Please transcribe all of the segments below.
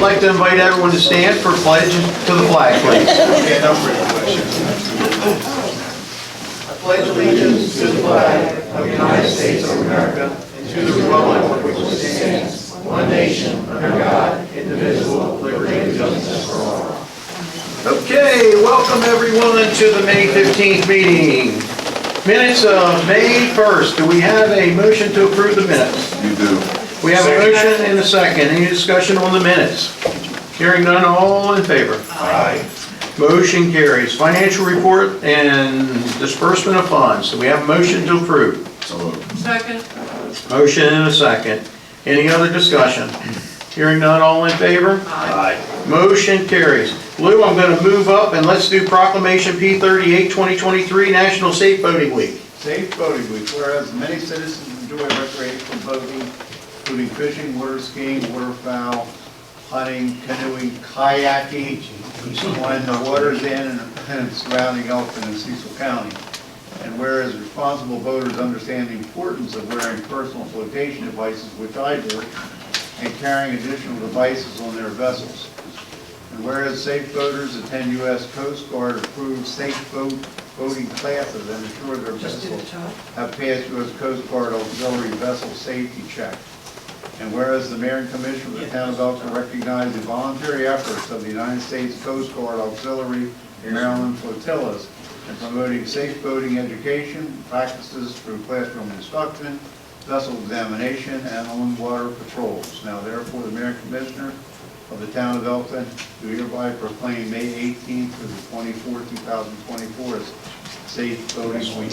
like to invite everyone to stand for pledge to the flag, please. Stand up for the pledge. I pledge allegiance to the flag of the United States of America and to the republic for which it stands, one nation, under God, indivisible, with liberty and justice for all. Okay, welcome everyone to the May 15th meeting. Minutes of May 1st. Do we have a motion to approve the minutes? You do. We have a motion and a second. Any discussion on the minutes? Hearing none, all in favor? Aye. Motion carries. Financial report and disbursement of funds. Do we have a motion to approve? So moved. Second. Motion and a second. Any other discussion? Hearing none, all in favor? Aye. Motion carries. Lou, I'm going to move up and let's do Proclamation P38 2023 National Safe Boating Week. Safe Boating Week, whereas many citizens enjoy recreational boating, including fishing, water skiing, waterfowl, hunting, canoeing, kayaking, when the water's in and surrounding Elkton and Cecil County. And whereas responsible boaters understand the importance of wearing personal flotation devices, which I do, and carrying additional devices on their vessels. And whereas safe boaters attend U.S. Coast Guard approved safe boating classes and ensure their vessels have passed U.S. Coast Guard auxiliary vessel safety check. And whereas the Mayor and Commissioner of the Town of Elkton recognize the voluntary efforts of the United States Coast Guard auxiliary Maryland flotillas in promoting safe boating education practices through classroom instruction, vessel examination, and on-water patrols. Now therefore, the Mayor and Commissioner of the Town of Elkton do hereby proclaim May 18th through the 24th, 2024 as Safe Boating Week.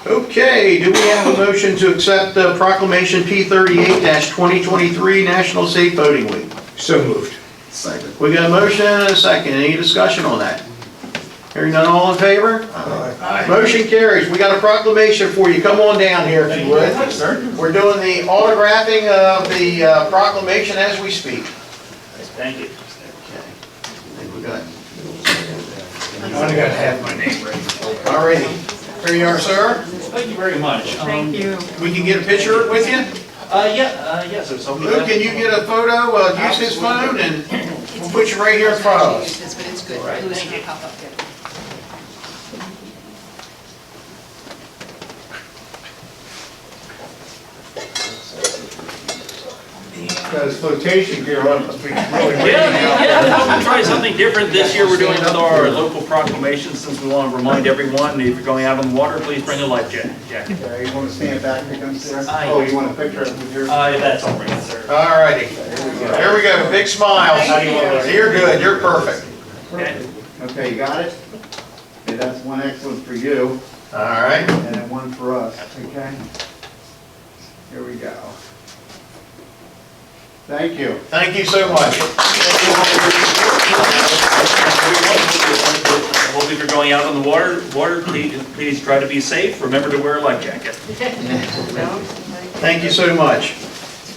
Okay, do we have a motion to accept the Proclamation P38-2023 National Safe Boating Week? So moved. Second. We got a motion and a second. Any discussion on that? Hearing none, all in favor? Aye. Motion carries. We got a proclamation for you. Come on down here if you would. We're doing the autographing of the proclamation as we speak. Thank you. Okay. I think we got. I only got half my name ready. All righty. Here you are, sir. Thank you very much. Thank you. We can get a picture with you? Yes, so Lou, can you get a photo? Use his phone and we'll put you right here in front of us. But it's good. Right, Lou's thank gonna you. pop up there. Because flotation gear must be really Yeah, I thought we'd try something different this year. We're doing with our local proclamation, since we want to remind everyone, if you're going out on the water, please bring a life jacket. Okay, you want to stand back against there? Aye. Oh, you want a picture with your... That's all right, sir. All righty. There we go. Big smiles. You're good. You're perfect. Okay. Okay, you got it? Okay, that's one excellent for you, All right. and then one for us, okay? Here we go. Thank you. Thank you so much. Well, if you're going out on the water, please try to be safe. Remember to wear a life jacket. Thank you so much.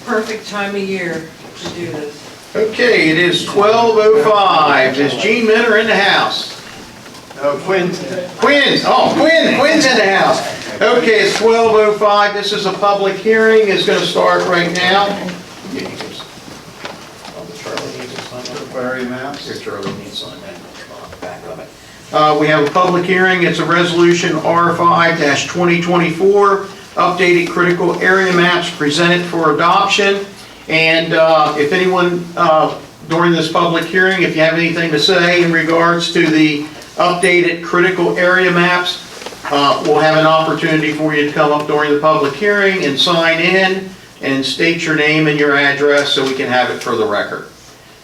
Perfect time of year to do this. Okay, it is 12:05. Is Gene Minner in the house? Oh, Quinn's. Quinn! Oh, Quinn! Quinn's in the house. Okay, it's 12:05. This is a public hearing. It's going to start right now. Aquarium maps. Here, Charlie needs on that back of it. We have a public hearing. It's a resolution R5-2024, updated critical area maps presented for adoption. And if anyone during this public hearing, if you have anything to say in regards to the updated critical area maps, we'll have an opportunity for you to come up during the public hearing and sign in and state your name and your address so we can have it for the record.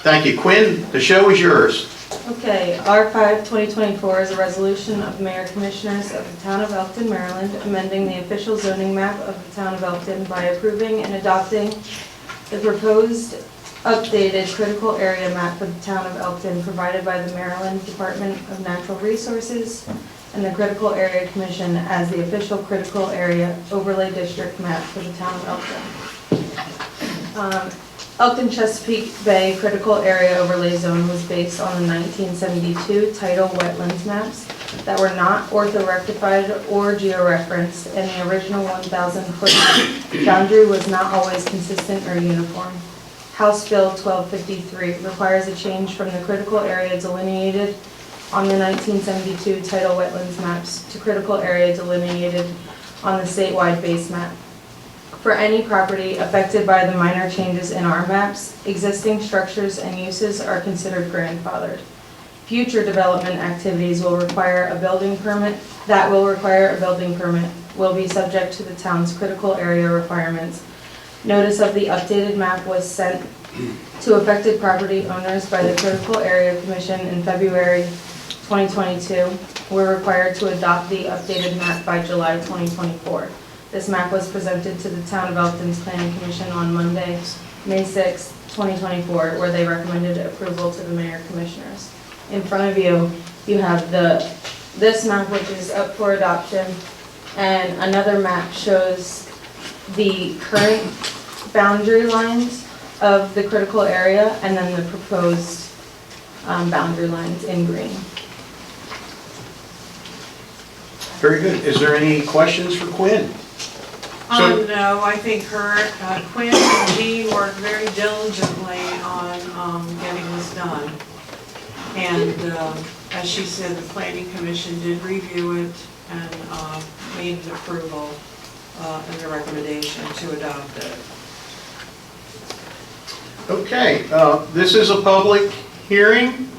Thank you. Quinn, the show is yours. Okay, R5-2024 is a resolution of the Mayor and Commissioners of the Town of Elkton, Maryland, amending the official zoning map of the Town of Elkton by approving and adopting the proposed updated critical area map for the Town of Elkton provided by the Maryland Department of Natural Resources and the Critical Area Commission as the official critical area overlay district map for the Town of Elkton. Elkton Chesapeake Bay Critical Area Overlay Zone was based on the 1972 tidal wetlands maps that were not orthorectified or georeferenced, and the original 1,000-foot boundary was not always consistent or uniform. House Bill 1253 requires a change from the critical area delineated on the 1972 tidal wetlands maps to critical area delineated on the statewide base map. For any property affected by the minor changes in our maps, existing structures and uses are considered grandfathered. Future development activities will require a building permit, will be subject to the town's critical area requirements. Notice of the updated map was sent to affected property owners by the Critical Area Commission in February 2022. We're required to adopt the updated map by July 2024. This map was presented to the Town of Elkton's Planning Commission on Monday, May 6, 2024, where they recommended approval to the Mayor Commissioners. In front of you, you have this map, which is up for adoption, and another map shows the current boundary lines of the critical area, and then the proposed boundary lines in green. Very good. Is there any questions for Quinn? So- No, I think Quinn and Jean worked very diligently on getting this done. And as she said, the Planning Commission did review it and made an approval and a recommendation to adopt it. Okay, this is a public hearing.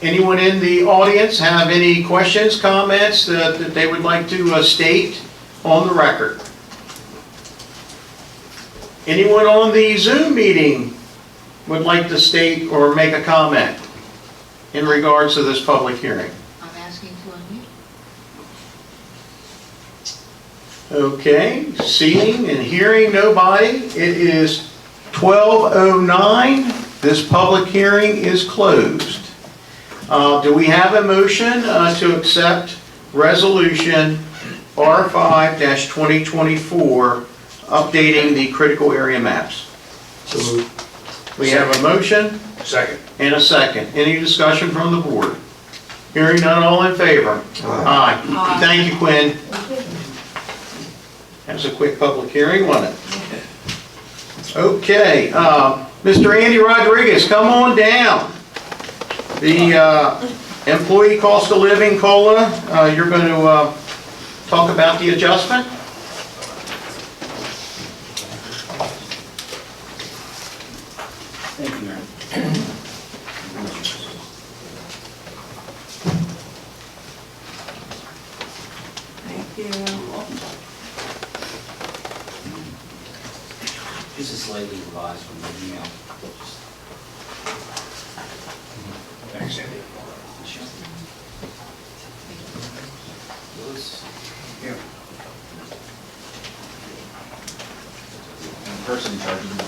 Anyone in the audience have any questions, comments that they would like to state on the record? Anyone on the Zoom meeting would like to state or make a comment in regards to this public hearing? I'm asking to unmute. Okay, seeing and hearing nobody, it is 12:09. This public hearing is closed. Do we have a motion to accept Resolution R5-2024, updating the critical area maps? So moved. We have a motion Second. and a second. Any discussion from the board? Hearing none, all in favor? Aye. Thank you, Quinn. That was a quick public hearing, wasn't it? Okay, Mr. Andy Rodriguez, come on down. The employee cost of living COLA, you're going to talk about the adjustment? Thank you, Mayor. Thank you. This is slightly revised from the email. Thanks, Andy. Here. And the person in charge of the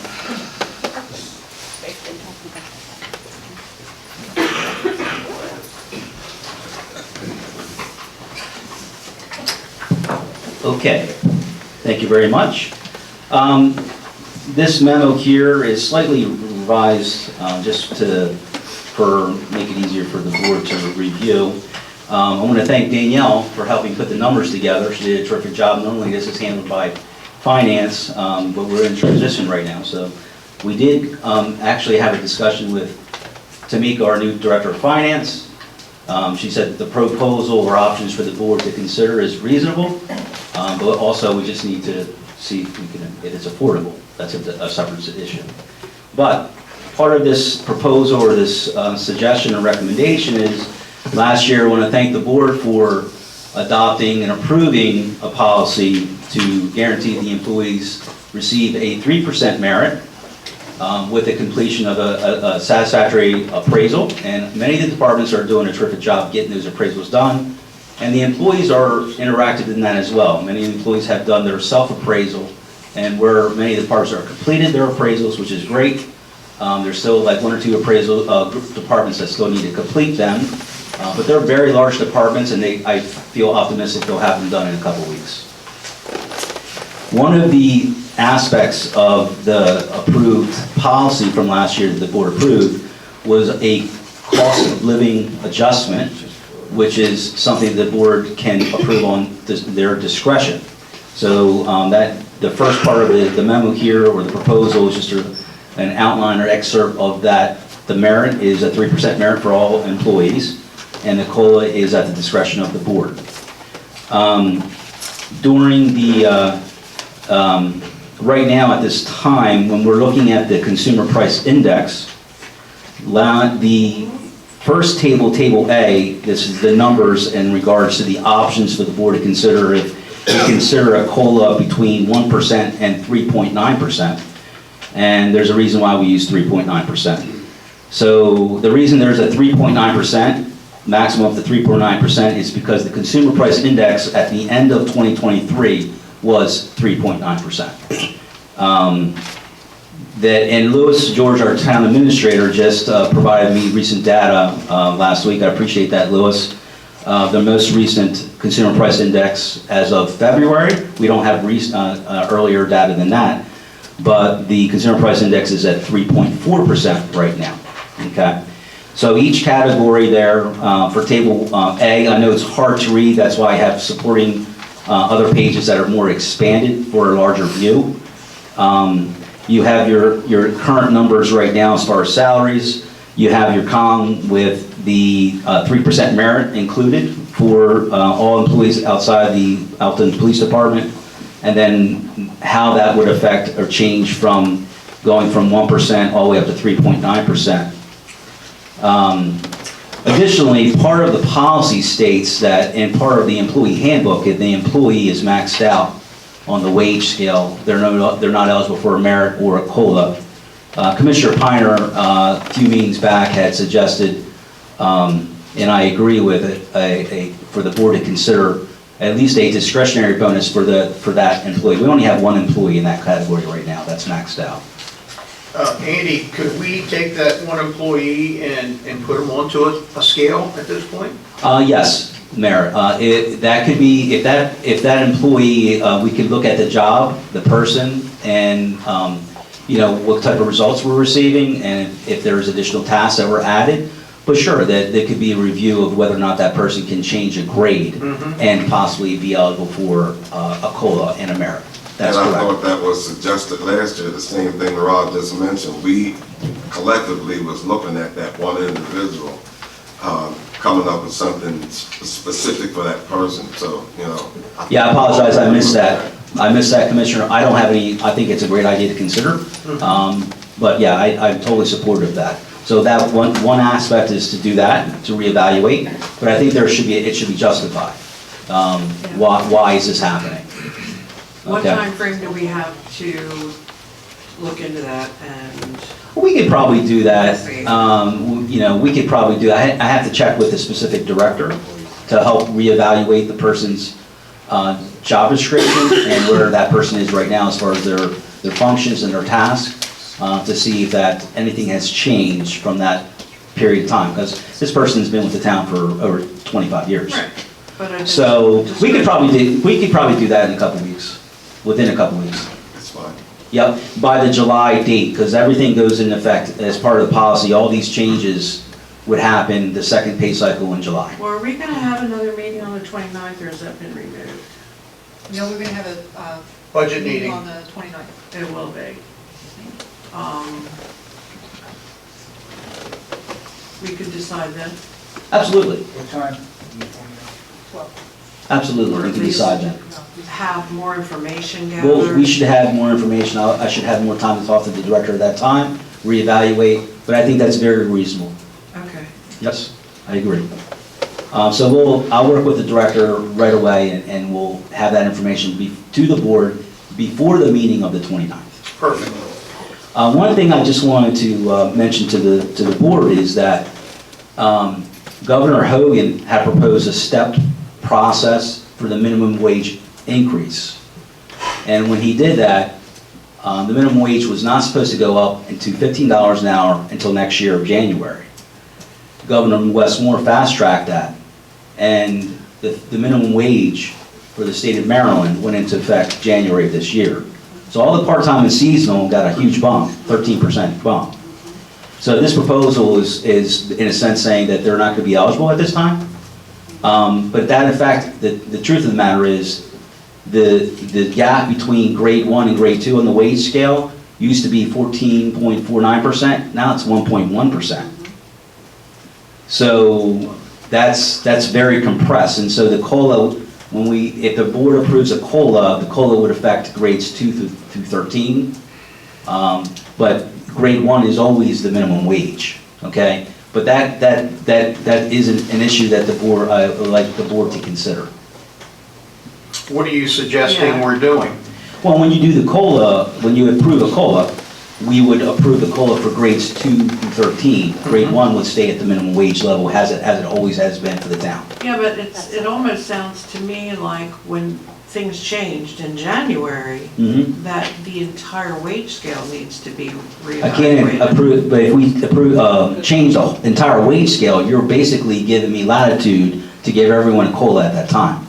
Okay, thank you very much. This memo here is slightly revised just for make it easier for the board to review. I want to thank Danielle for helping put the numbers together. She did a terrific job. Normally this is handled by finance, but we're in transition right now. So we did actually have a discussion with Tamika, our new director of finance. She said that the proposal or options for the board to consider is reasonable, but also we just need to see if it's affordable. That's a separate issue. But part of this proposal or this suggestion or recommendation is last year I want to thank the board for adopting and approving a policy to guarantee the employees receive a 3% merit with the completion of a satisfactory appraisal. And many of the departments are doing a terrific job getting those appraisals done. And the employees are interactive in that as well. Many employees have done their self-appraisal, and where many of the departments are completed their appraisals, which is great. There's still like one or two appraisal departments that still need to complete them. But they're very large departments, and I feel optimistic they'll have them done in a couple weeks. One of the aspects of the approved policy from last year that the board approved was a cost of living adjustment, which is something the board can approve on their discretion. So that the first part of the memo here, or the proposal, is just an outline or excerpt of that. The merit is a 3% merit for all employees, and the COLA is at the discretion of the board. During the, right now at this time, when we're looking at the consumer price index, the first table, Table A, this is the numbers in regards to the options for the board to consider if you consider a COLA between 1% and 3.9%. And there's a reason why we use 3.9%. So the reason there's a 3.9%, maximum of the 3.9%, is because the consumer price index at the end of 2023 was 3.9%. And Louis George, our town administrator, just provided me recent data last week. I appreciate that, Louis. The most recent consumer price index as of February, we don't have earlier data than that, but the consumer price index is at 3.4% right now, okay? So each category there for Table A, I know it's hard to read, that's why I have supporting other pages that are more expanded for a larger view. You have your current numbers right now as far as salaries. You have your column with the 3% merit included for all employees outside the Elkton Police Department, and then how that would affect or change from going from 1% all the way up to 3.9%. Additionally, part of the policy states that, in part of the employee handbook, if the employee is maxed out on the wage scale, they're not eligible for a merit or a COLA. Commissioner Piner, a few meetings back, had suggested, and I agree with it, for the board to consider at least a discretionary bonus for that employee. We only have one employee in that category right now that's maxed out. Andy, could we take that one employee and put them onto a scale at this point? Yes, Mayor. That could be, if that employee, we could look at the job, the person, and what type of results we're receiving, and if there's additional tasks that were added. But sure, that there could be a review of whether or not that person can change a grade and possibly be eligible for a COLA and a merit. That's correct. And I thought that was suggested last year, the same thing Rod just mentioned. We collectively was looking at that one individual, coming up with something specific for that person, so, Yeah, I apologize, I missed that. Commissioner. I don't have any, I think it's a great idea to consider. But yeah, I'm totally supportive of that. So that one aspect is to do that, to reevaluate, but I think it should be justified. Why is this happening? What Okay. time frame do we have to look into that and? We could probably do that. Let's see. We could probably do that. I have to check with the specific director to help reevaluate the person's job description and where that person is right now as far as their functions and their tasks, to see if that anything has changed from that period of time, because this person's been with the town for over 25 years. Right. But I just- So just we could probably do that in a couple weeks, within a couple weeks. that's fine. Yep, by the July date, because everything goes into effect as part of the policy. All these changes would happen the second pay cycle in July. Well, are we gonna have another meeting on the 29th, or has that been removed? No, we're gonna have a Budget meeting meeting. on the 29th. It will be. We could decide then. Absolutely, What time? 12. absolutely, Or we at can least decide that. have more information Well, gathered. we should have more information. I should have more time to talk to the director at that time, reevaluate, but I think that's very reasonable. Okay. Yes, I agree. So I'll work with the director right away, and we'll have that information to the board before the meeting of the 29th. Perfect. One thing I just wanted to mention to the board is that Governor Hogan had proposed a stepped process for the minimum wage increase. And when he did that, the minimum wage was not supposed to go up to $15 an hour until next year, January. Governor Westmore fast-tracked that, and the minimum wage for the state of Maryland went into effect January of this year. So all the part-time and seasonal got a huge bump, 13% bump. So this proposal is in a sense saying that they're not going to be eligible at this time. But that, in fact, the truth of the matter is the gap between grade 1 and grade 2 on the wage scale used to be 14.49%, now it's 1.1%. So that's very compressed, and so the COLA, if the board approves a COLA, the COLA would affect grades 2 through 13. But grade 1 is always the minimum wage, okay? But that is an issue that the board, I would like the board to consider. What are you suggesting Yeah. we're doing? Well, when you do the COLA, when you approve a COLA, we would approve the COLA for grades 2 through 13. Grade 1 would stay at the minimum wage level, as it always has been for the town. Yeah, but it almost sounds to me like when things changed in January, Mhm. that the entire wage scale needs to be reevaluated. I can't approve, but if we change the entire wage scale, you're basically giving me latitude to give everyone a COLA at that time.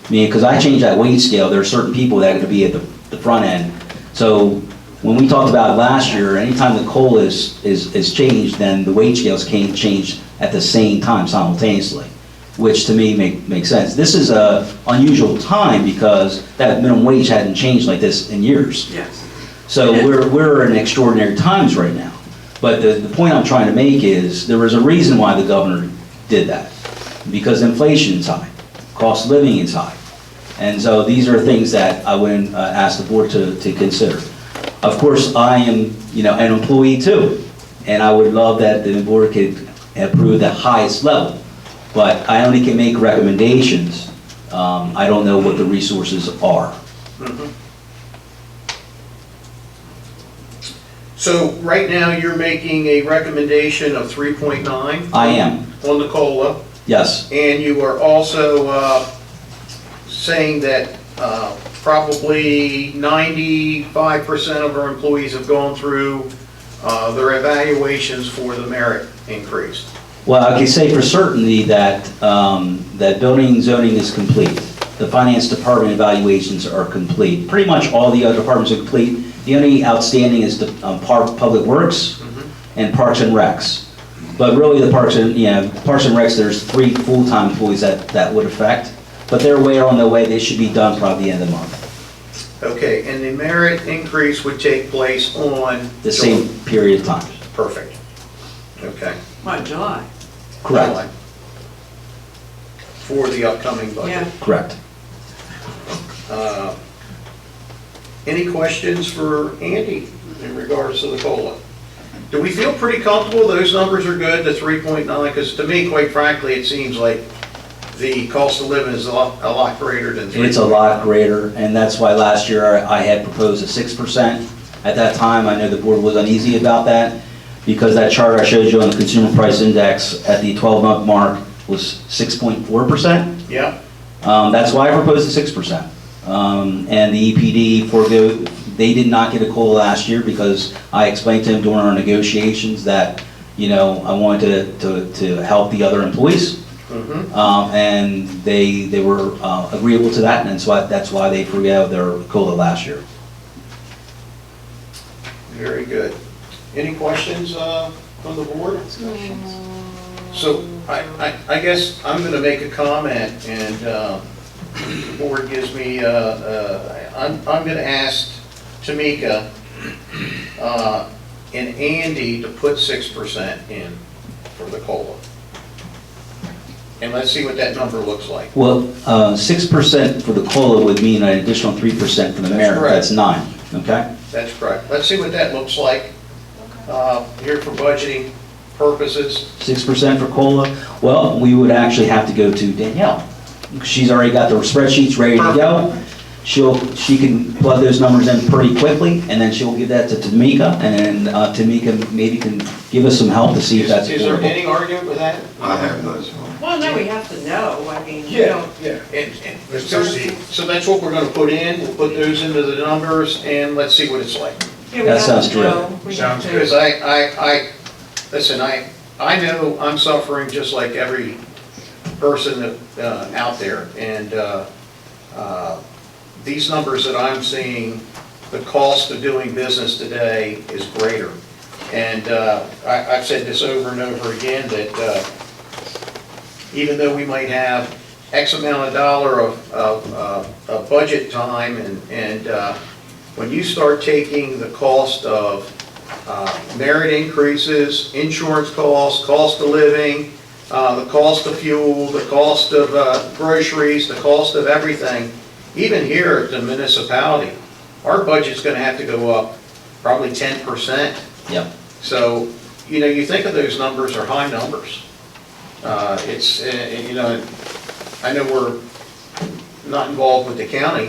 I mean, because I changed that wage scale, there are certain people that are going to be at the front end. So when we talked about it last year, anytime the COLA is changed, then the wage scales can change at the same time simultaneously, which to me makes sense. This is a unusual time because that minimum wage hadn't changed like this in years. Yes. So we're in extraordinary times right now. But the point I'm trying to make is, there was a reason why the governor did that. Because inflation is high, cost of living is high. And so these are things that I would ask the board to consider. Of course, I am, an employee too, and I would love that the board could approve the highest level. But I only can make recommendations. I don't know what the resources are. So right now, you're making a recommendation of 3.9 I am, on the COLA, yes. and you are also saying that probably 95% of our employees have gone through their evaluations for the merit increase. Well, I can say for certainty that, that building and zoning is complete. The finance department evaluations are complete. Pretty much all the other departments are complete. The only outstanding is the Public Works and Parks and Recs. But really the Parks and Recs, there's 3 full-time employees that would affect. But they're way on their way. They should be done probably the end of the month. Okay, and the merit increase would take place on? The same period of time. Perfect. Okay. What, July? Correct. For the upcoming budget. Yeah. Correct. Any questions for Andy in regards to the COLA? Do we feel pretty comfortable those numbers are good, the 3.9? Because to me, quite frankly, it seems like the cost of living is a lot greater than 3.9. It's a lot greater, and that's why last year I had proposed a 6%. At that time, I know the board was uneasy about that, because that chart I showed you on the Consumer Price Index at the 12-month mark was 6.4%. Yeah. That's why I proposed the 6%. And the EPD they did not get a COLA last year because I explained to them during our negotiations that, I wanted to help the other employees. And they were agreeable to that, and that's why they forgave their COLA last year. Very good. Any questions from the board? So I guess I'm going to make a comment, and the board gives me, I'm going to ask Tamika and Andy to put 6% in for the COLA. And let's see what that number looks like. Well, 6% for the COLA would mean an additional 3% for the merit. correct. That's 9, okay? That's correct. Let's see what that looks like here for budgeting purposes. 6% for COLA? Well, we would actually have to go to Danielle. She's already got the spreadsheets ready to go. She can plug those numbers in pretty quickly, and then she'll give that to Tamika, and then Tamika maybe can give us some help to see if that's Is there affordable. any argument with that? I have none. Well, no, we have to know, I mean, you Yeah, don't, yeah. So that's what we're gonna put in, we'll put those into the numbers, and let's see what it's like. yeah, we That have sounds to know. We have Sounds to- Because listen, I know I'm suffering just like every person that, out there, and these numbers that I'm seeing, the cost of doing business today is greater. And I've said this over and over again, that even though we might have X amount of dollar of budget time and when you start taking the cost of merit increases, insurance costs, cost of living, the cost of fuel, the cost of groceries, the cost of everything, even here at the municipality, our budget's gonna have to go up probably 10%. Yep. So, you know, you think of those numbers are high numbers. It's, you know, I know we're not involved with the county,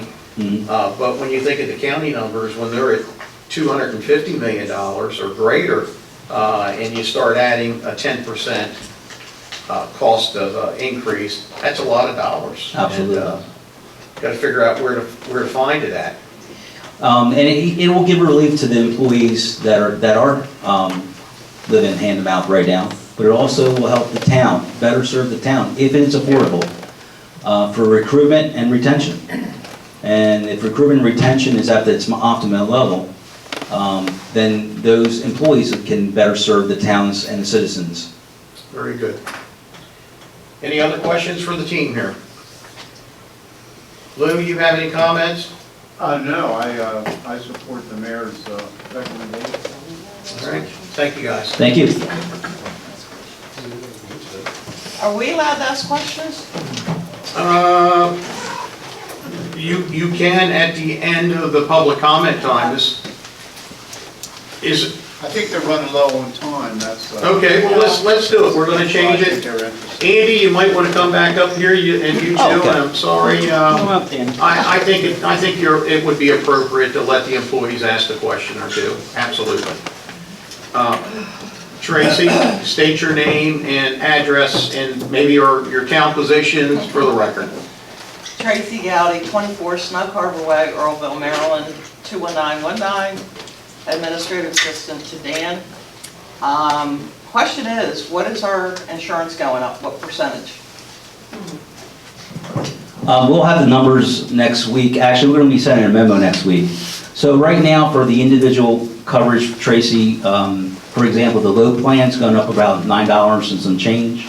but when you think of the county numbers, when they're at $250 million or greater, and you start adding a 10% cost of increase, that's a lot of dollars. Absolutely. Got to figure out where to find it at. And it will give relief to the employees that are living hand to mouth right now, but it also will help the town, better serve the town, if it's affordable, for recruitment and retention. And if recruitment and retention is at its optimal level, then those employees can better serve the towns and the citizens. Very good. Any other questions for the team here? Lou, you have any comments? No, I support the mayor's recommendation. All right, thank you, guys. Thank you. Are we allowed to ask questions? You can at the end of the public comment time. This is, I think they're running low on time, that's. okay, well, let's do it. We're gonna change I think it. they're interested. Andy, you might want to come back up here, and you too, okay. and I'm sorry. I think it would be appropriate to let the employees ask a question or two, absolutely. Tracy, state your name and address and maybe your town position for the record. Tracy Gowdy, 24 Snug Harbor Way, Earlville, Maryland, 21919, Administrative Assistant to Dan. Question is, what is our insurance going up? What percentage? We'll have the numbers next week. Actually, we're going to be sending a memo next week. So right now, for the individual coverage, Tracy, for example, the low plan's going up about $9 and some change.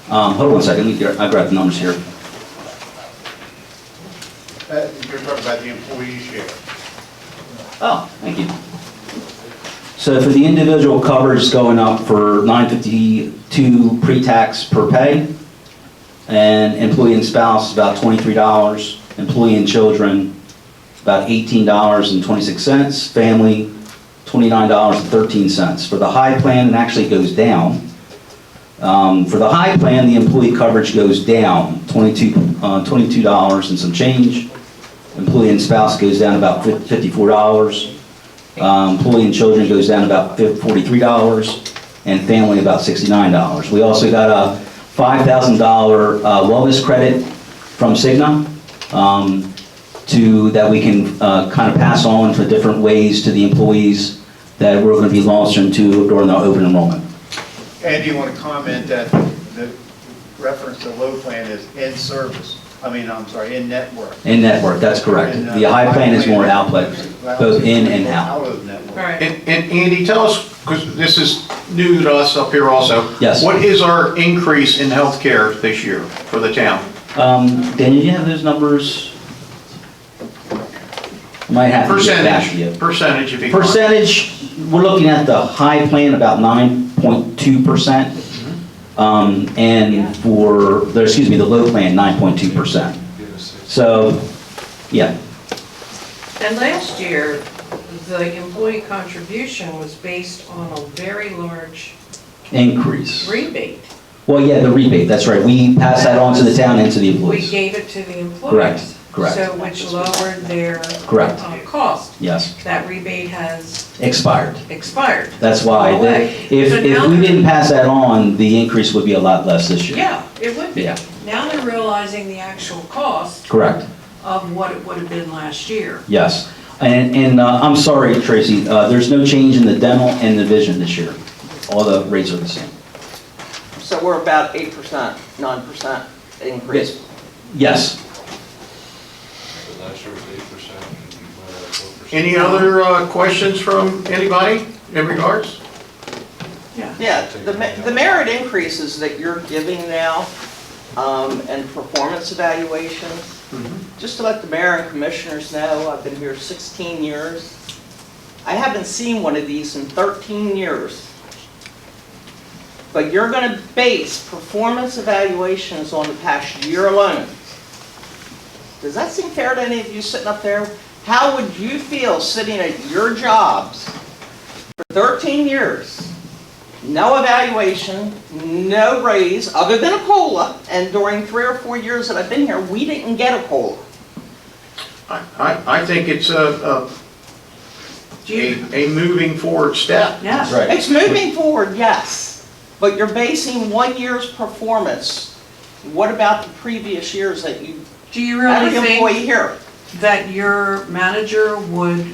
Hold on one second. I grab the numbers here. You're talking about the employee share. Oh, thank you. So for the individual coverage, it's going up for $952 pre-tax per pay, and employee and spouse about $23, employee and children about $18.26, family $29.13. For the high plan, it actually goes down. For the high plan, the employee coverage goes down $22 and some change. Employee and spouse goes down about $54. Employee and children goes down about $43, and family about $69. We also got a $5,000 wellness credit from Cigna that we can kind of pass on to different ways to the employees that we're going to be launching to during the open enrollment. And you want to comment that the reference to low plan is in service? I'm sorry, in network. In network, that's correct. And, The high plan is more outlet, both in and out. Out of network. Right. And Andy, tell us, because this is new to us up here also. Yes. What is our increase in healthcare this year for the town? Daniel, do you have those numbers? Might have to get back to you. Percentage, if you can. Percentage, we're looking at the high plan about 9.2%. And for, the low plan, 9.2%. So, yeah. And last year, the employee contribution was based on a very large Increase. rebate. Well, yeah, the rebate, that's right. We pass that on to the town and to the We employees. gave it to the employees. Correct, correct. So which lowered their Correct. Cost. Yes, That rebate has expired. expired. That's why, Go away. if So now we they're- didn't pass that on, the increase would be a lot less this year. Yeah, it would be. Yeah. Now they're realizing the actual cost Correct, of what it would have been last year. yes. And I'm sorry, Tracy, there's no change in the dental and the vision this year. All the rates are the same. So we're about 8%, 9% increase. Yes. Last year was 8%. Any other questions from anybody in regards? Yeah, the merit increases that you're giving now, and performance evaluations. Just to let the mayor and commissioners know, I've been here 16 years. I haven't seen one of these in 13 years. But you're going to base performance evaluations on the past year alone. Does that seem fair to any of you sitting up there? How would you feel sitting at your jobs for 13 years? No evaluation, no raise, other than a COLA, and during 3 or 4 years that I've been here, we didn't get a COLA. I think it's a moving forward step. Yes. Right. It's moving forward, yes, but you're basing 1 year's performance. What about the previous years that you, Do you really every employee think here? that your manager would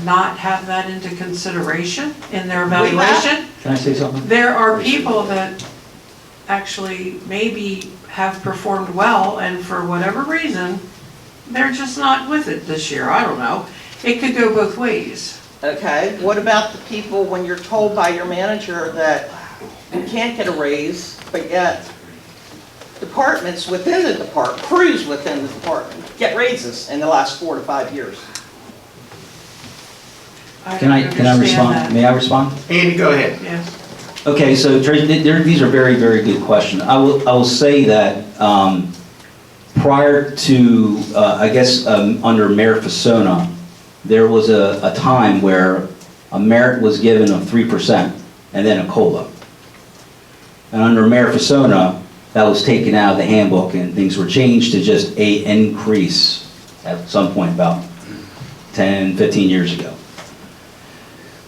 not have that into consideration in their evaluation? Can I say something? There are people that actually maybe have performed well, and for whatever reason, they're just not with it this year. I don't know. It could go both ways. Okay, what about the people when you're told by your manager that you can't get a raise, but yet departments within the department, crews within the department, get raises in the last 4 to 5 years? Can I understand respond? that. May I respond? Andy, go ahead. Yes. Okay, so Tracy, these are very, very good questions. I will say that prior to, I guess, under Mayor Fasona, there was a time where a merit was given of 3% and then a COLA. And under Mayor Fasona, that was taken out of the handbook and things were changed to just an increase at some point about 10, 15 years ago.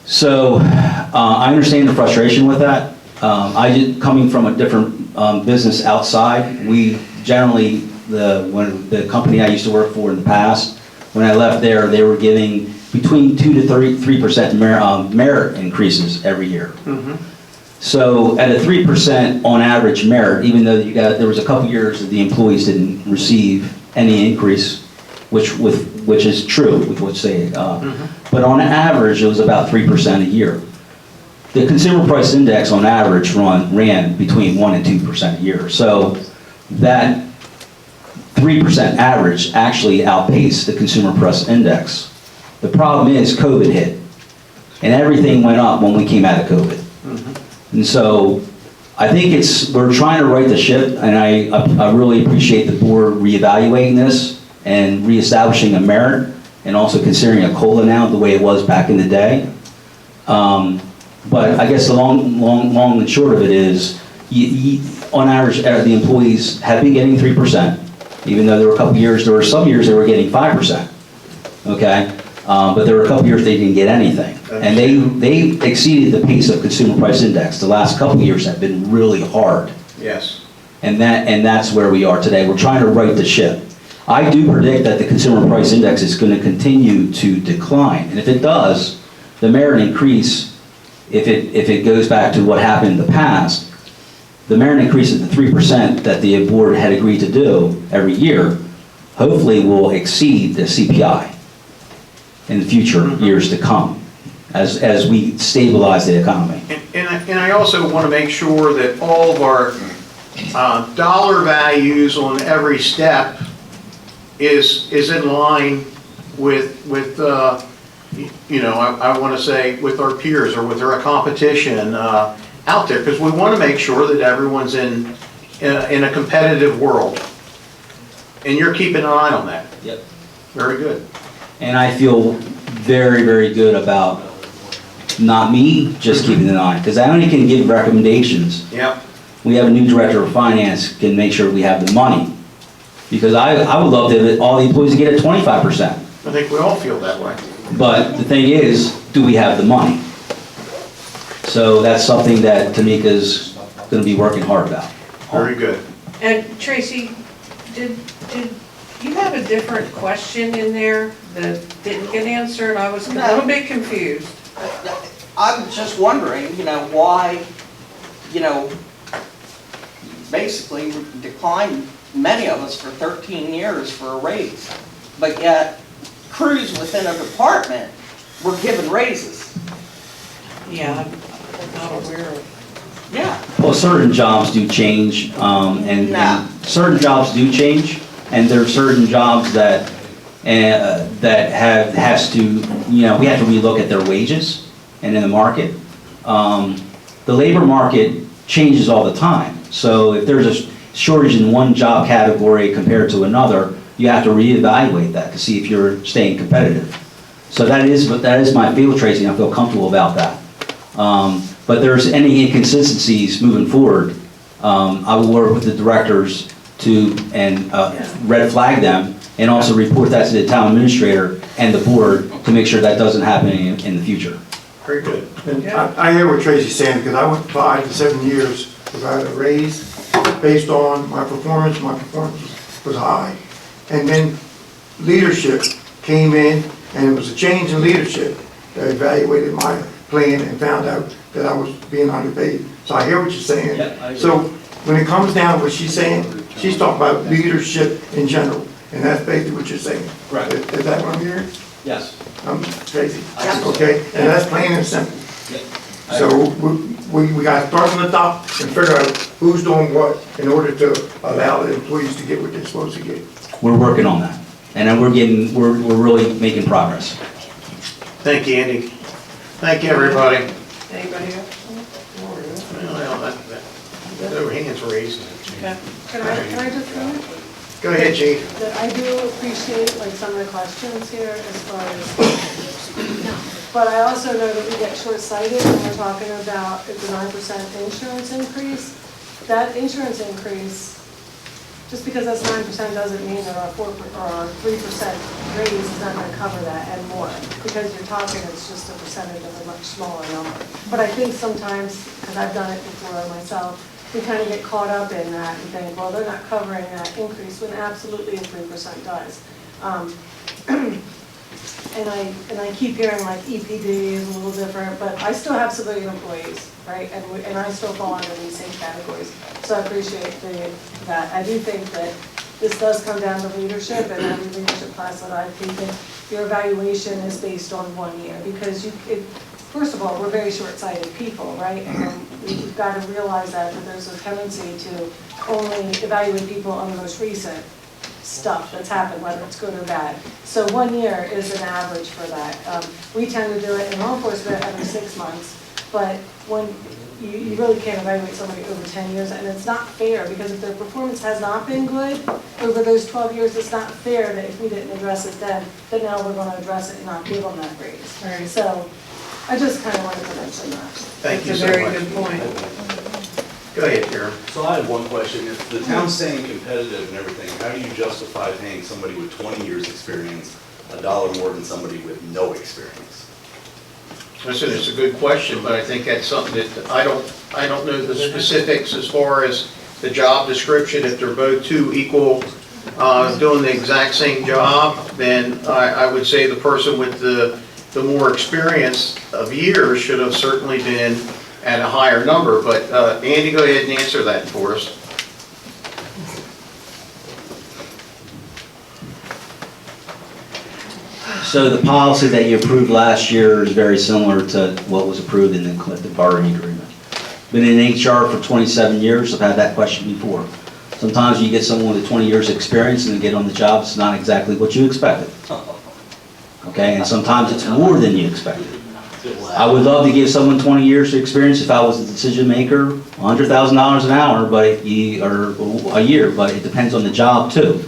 So I understand the frustration with that. Coming from a different business outside, we generally, when the company I used to work for in the past, when I left there, they were giving between 2 to 3% merit increases every year. So at a 3% on average merit, even though there was a couple years that the employees didn't receive any increase, which is true, with what say, but on average, it was about 3% a year. The consumer price index on average ran between 1 and 2% a year. So that 3% average actually outpaced the consumer price index. The problem is COVID hit, and everything went up when we came out of COVID. And so I think we're trying to right the ship, and I really appreciate the board reevaluating this and reestablishing a merit, and also considering a COLA now the way it was back in the day. But I guess the long and short of it is, on average, the employees have been getting 3%, even though there were some years they were getting 5%, okay? But there were a couple years they didn't get anything. And they exceeded the pace of consumer price index. The last couple years have been really hard. Yes. And that's where we are today. We're trying to right the ship. I do predict that the consumer price index is going to continue to decline. And if it does, the merit increase, if it goes back to what happened in the past, the merit increase of the 3% that the board had agreed to do every year, hopefully will exceed the CPI in the future years to come, as we stabilize the economy. And I also want to make sure that all of our dollar values on every step is in line with you know, I want to say with our peers or with our competition out there, because we want to make sure that everyone's in a competitive world. And you're keeping an eye on that. Yep. Very good. And I feel very, very good about, not me, just keeping an eye, because I only can give recommendations. Yep. We have a new director of finance, can make sure we have the money. Because I would love to all the employees get at 25%. I think we all feel that way. But the thing is, do we have the money? So that's something that Tamika's going to be working hard about. Very good. And Tracy, did you have a different question in there that didn't get answered? I was a little bit confused. I'm just wondering, you know, why, you know, basically we declined, many of us, for 13 years for a raise, but yet crews within a department were given raises. Yeah, I'm not aware of. Yeah. Well, certain jobs do change, and certain jobs do change, and there are certain jobs that, has to, we have to relook at their wages and in the market. The labor market changes all the time, so if there's a shortage in one job category compared to another, you have to reevaluate that to see if you're staying competitive. So that is my field, Tracy, and I feel comfortable about that. But there's any inconsistencies moving forward, I will work with the directors and red flag them, and also report that to the town administrator and the board to make sure that doesn't happen in the future. Very good. And I hear what Tracy's saying, because I went 5 to 7 years without a raise based on my performance. My performance was high. And then leadership came in, and it was a change in leadership that evaluated my plan and found out that I was being underpaid. So I hear what you're saying. Yeah, I agree. So when it comes down to what she's saying, she's talking about leadership in general, and that's basically what you're saying. Right. Is that what I'm hearing? Yes. I'm crazy. Yeah. Okay, and that's plain and simple. Yeah. So we got to start from the top and figure out who's doing what in order to allow the employees to get what they're supposed to get. We're working on that, and then we're really making progress. Thank you, Andy. Thank you, everybody. Anybody else? Well, there were hands raised. Okay. Can I just finish? Go ahead, Chief. That I do appreciate like some of the questions here as far as, but I also know that we get short-sighted when we're talking about the 9% insurance increase. That insurance increase, just because that's 9% doesn't mean that our 4 or our 3% raise is not going to cover that and more. Because you're talking, it's just a percentage of a much smaller number. But I think sometimes, because I've done it before myself, we kind of get caught up in that and think, well, they're not covering that increase, when absolutely a 3% does. And I keep hearing like EPD is a little different, but I still have civilian employees, right? And I still fall under these same categories. So I appreciate that. I do think that this does come down to leadership, and every leadership class that I've taken, your evaluation is based on 1 year, because first of all, we're very short-sighted people, right? And we've got to realize that there's a tendency to only evaluate people on the most recent stuff that's happened, whether it's good or bad. So 1 year is an average for that. We tend to do it in law enforcement every 6 months, but when you really can't evaluate somebody over 10 years, and it's not fair, because if their performance has not been good over those 12 years, it's not fair that if we didn't address it then, that now we're going to address it and not give them that raise. Right. So I just kind of wanted to mention that. Thank you That's so a very much. good point. Go ahead, Karen. So I have one question. If the town's saying competitive and everything, how do you justify paying somebody with 20 years' experience $1 more than somebody with no experience? Listen, it's a good question, but I think that's something that I don't know the specifics as far as the job description. If they're both two equal, doing the exact same job, then I would say the person with the more experience of years should have certainly been at a higher number. But Andy, go ahead and answer that for us. So the policy that you approved last year is very similar to what was approved in the collective bargaining agreement. Been in HR for 27 years, I've had that question before. Sometimes you get someone with 20 years experience and they get on the job, it's not exactly what you expected. Okay, and sometimes it's more than you expected. I would love to give someone 20 years of experience if I was the decision maker, $100,000 an hour, or a year, but it depends on the job too.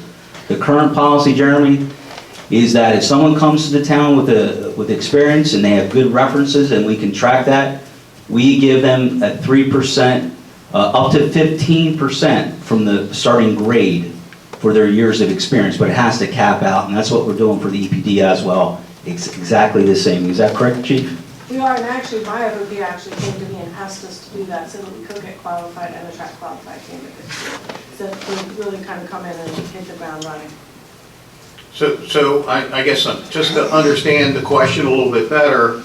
The current policy, Jeremy, is that if someone comes to the town with experience and they have good references and we can track that, we give them a 3%, up to 15% from the starting grade for their years of experience, but it has to cap out, and that's what we're doing for the EPD as well. It's exactly the same. Is that correct, Chief? We are, and actually, my FOP actually came to me and asked us to do that so that we could get qualified and attract qualified candidates. So to really kind of come in and hit the ground running. So I guess just to understand the question a little bit better,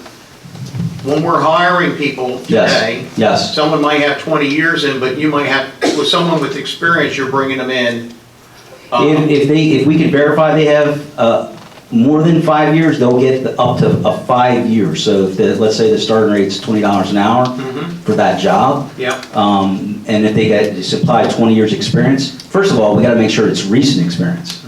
when we're hiring people today, Yes. someone might have 20 years in, but you might have, with someone with experience, you're bringing them in. If we can verify they have more than 5 years, they'll get up to a 5 years. So if let's say the starting rate's $20 an hour for that job. Yep. And if they supply 20 years experience, first of all, we gotta make sure it's recent experience.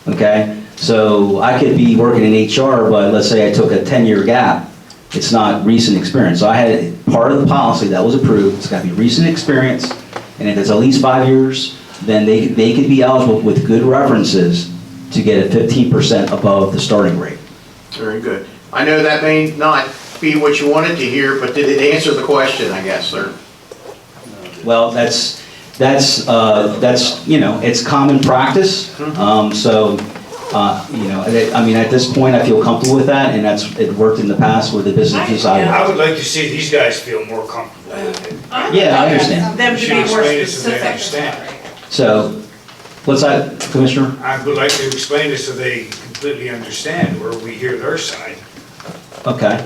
Okay? So I could be working in HR, but let's say I took a 10-year gap, it's not recent experience. So I had part of the policy that was approved, it's gotta be recent experience, and if it's at least 5 years, then they could be eligible with good references to get a 15% above the starting rate. Very good. I know that may not be what you wanted to hear, but did it answer the question, I guess, sir? Well, that's, you know, it's common practice. So, you know, I mean, at this point, I feel comfortable with that, and it worked in the past with the businesses I I would like to see these guys feel more comfortable with it. Yeah, I understand. Them to You be should more explain it so they specific. understand. So, what's that, Commissioner? I would like to explain it so they completely understand where we hear their side. Okay.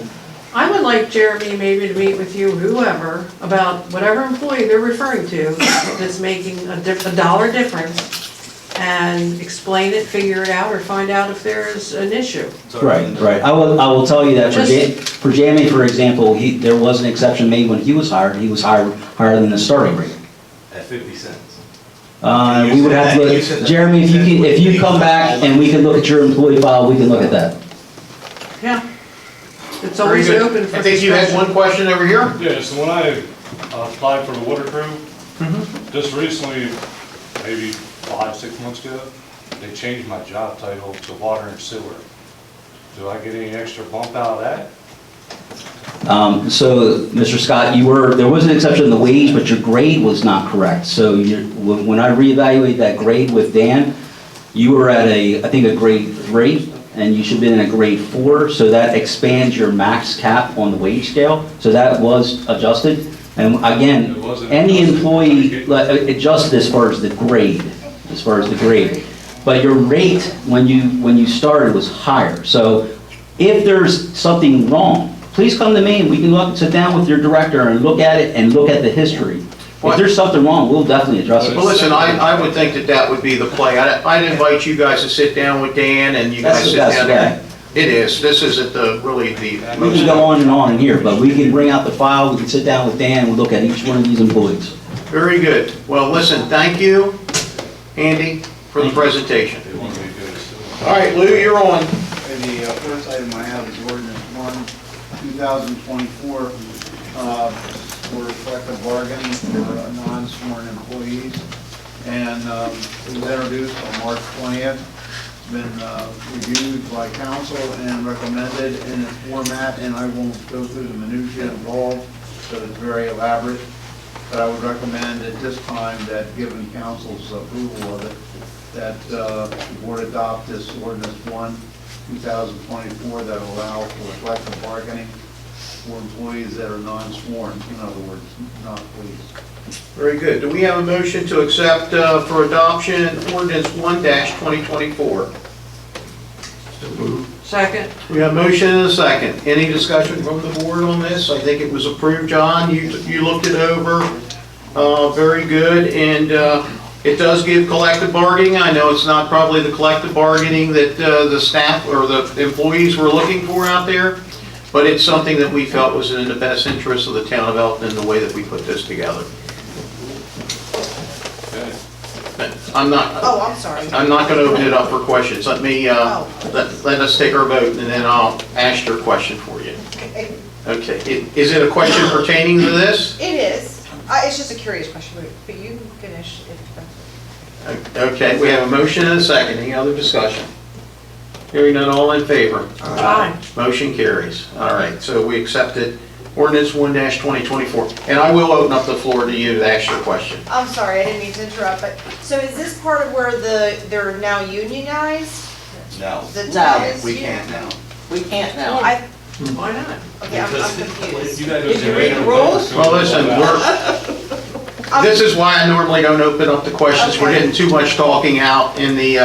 I would like Jeremy maybe to meet with you, whoever, about whatever employee they're referring to that's making a dollar difference, and explain it, figure it out, or find out if there's an issue. Right, right. I will tell you that for Jamie, for example, there was an exception made when he was hired higher than the starting rate. At 50 cents. We would have to look, Jeremy, if you come back and we can look at your employee file, we can look at that. Yeah. It's Very always good. open for I think you had discussion. one question over here? Yeah, so when I applied for the water crew, just recently, maybe 5-6 months ago, they changed my job title to water and sewer. Do I get any extra bump out of that? So, Mr. Scott, there was an exception in the wage, but your grade was not correct. So when I reevaluated that grade with Dan, you were at I think a grade 3, and you should have been in a grade 4, so that expands your max cap on the wage scale. So that was adjusted. And again, It wasn't any adjusted. employee, adjusted as far as the grade, But your rate, when you started, was higher. So if there's something wrong, please come to me and we can sit down with your director and look at it and look at the history. If there's something wrong, we'll definitely address it. Well, listen, I would think that would be the play. I'd invite you guys to sit down with Dan, and you That's guys the sit best down there. way. It is. This isn't really the We can go on and on in here, but we can bring out the file, we can sit down with Dan, and we'll look at each one of these employees. Very good. Well, listen, thank you, Andy, for the presentation. They want me to go to sewer. All right, Lou, you're on. And the first item I have is ordinance 1/2024, for collective bargaining for non-sworn employees. And it was introduced on March 20th, been reviewed by council and recommended in its format, and I won't go through the minutia involved, so it's very elaborate. But I would recommend at this time that, given council's approval of it, that the board adopt this ordinance 1/2024 that will allow for collective bargaining for employees that are non-sworn, in other words, not police. Very good. Do we have a motion to accept for adoption ordinance 1-2024? Second. We have a motion and a second. Any discussion from the board on this? I think it was approved, John. You looked it over. Very good. And it does give collective bargaining. I know it's not probably the collective bargaining that the staff or the employees were looking for out there, but it's something that we felt was in the best interest of the town of Elkton in the way that we put this together. Okay. I'm not I'm sorry. going to open it up for questions. Let me, let us take our vote, and then I'll ask your question for you. Okay. Is it a question pertaining to this? It is. It's just a curious question, but you can finish if that's... Okay, we have a motion and a second. Any other discussion? Hearing none, all in favor? Aye. Motion carries. All right, so we accepted ordinance 1-2024. And I will open up the floor to you to ask your question. I'm sorry, I didn't mean to interrupt, but, so is this part of where they're now unionized? No, The No, town is we can't now. We can't now. Why not? Okay, I'm confused. You gotta go Did you to read the rules? Well, listen, this is why I normally don't open up the questions. We're getting too much talking out in the,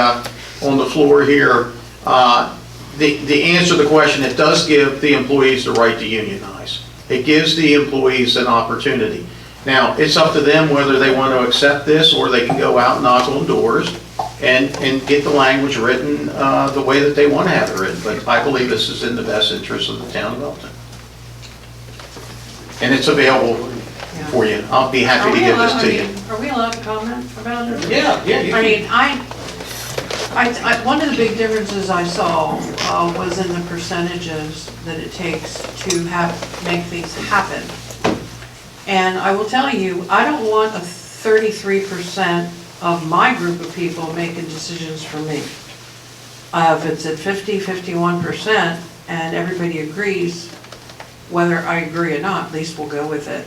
on the floor here. The answer to the question, it does give the employees the right to unionize. It gives the employees an opportunity. Now, it's up to them whether they want to accept this, or they can go out and knock on doors and get the language written the way that they want to have it written. But I believe this is in the best interest of the town of Elkton. And it's available for you. I'll be happy to give this to you. Are we allowed to comment about it? Yeah, yeah. you I can- mean, one of the big differences I saw was in the percentages that it takes to make things happen. And I will tell you, I don't want a 33% of my group of people making decisions for me. If it's at 50, 51%, and everybody agrees, whether I agree or not, at least we'll go with it.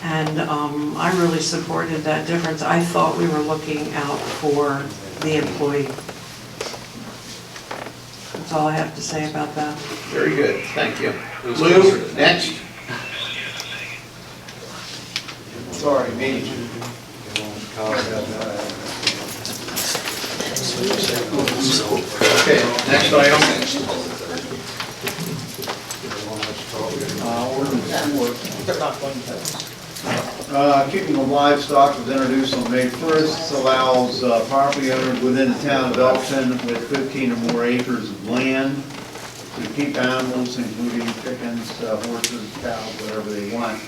And I really supported that difference. I thought we were looking out for the employee. That's all I have to say about that. Very good, thank you. Lou, next. Sorry, me. Okay, next item. Keeping of livestock was introduced on May 1st. This allows property owners within the town of Elkton with 15 or more acres of land to keep animals, including chickens, horses, cows, whatever they want,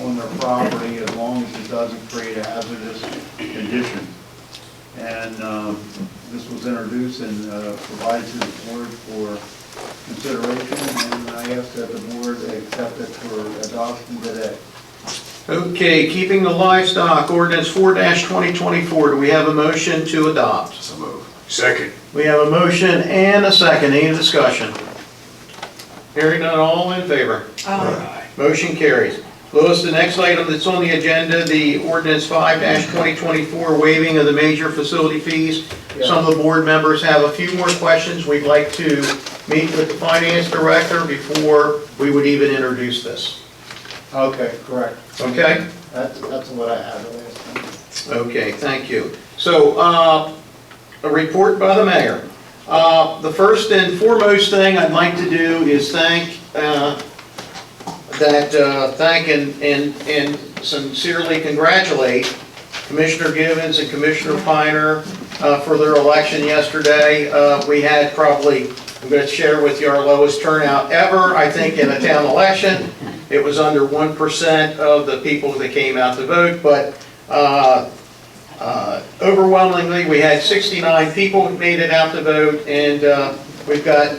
on their property as long as it doesn't create a hazardous condition. And this was introduced and provided to the board for consideration, and I ask that the board accept it for adoption today. Okay, keeping the livestock, ordinance 4-2024. Do we have a motion to adopt? So move. Second. We have a motion and a second. Any discussion? Hearing none, all in favor? Motion carries. Louis, the next item that's on the agenda, the ordinance 5-2024, waiving of the major facility fees. Some of the board members have a few more questions. We'd like to meet with the finance director before we would even introduce this. Okay, correct. Okay? That's what I had the last time. Okay, thank you. So, a report by the mayor. The first and foremost thing I'd like to do is thank and sincerely congratulate Commissioner Givens and Commissioner Piner for their election yesterday. We had probably, I'm going to share with you, our lowest turnout ever, I think, in a town election. It was under 1% of the people that came out to vote, but overwhelmingly, we had 69 people who made it out to vote, and we've got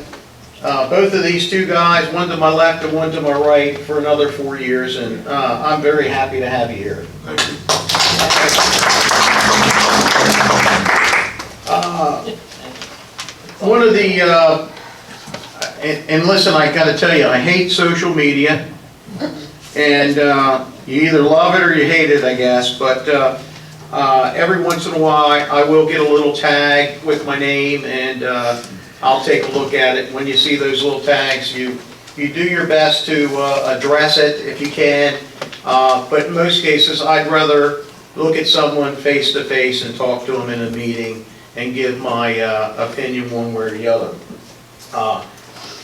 both of these two guys, one to my left and one to my right, for another 4 years, and I'm very happy to have you here. Thank you. One of the, and listen, I gotta tell you, I hate social media, and you either love it or you hate it, I guess, but every once in a while, I will get a little tag with my name, and I'll take a look at it. When you see those little tags, you do your best to address it if you can, but in most cases, I'd rather look at someone face to face and talk to them in a meeting and give my opinion one way or the other.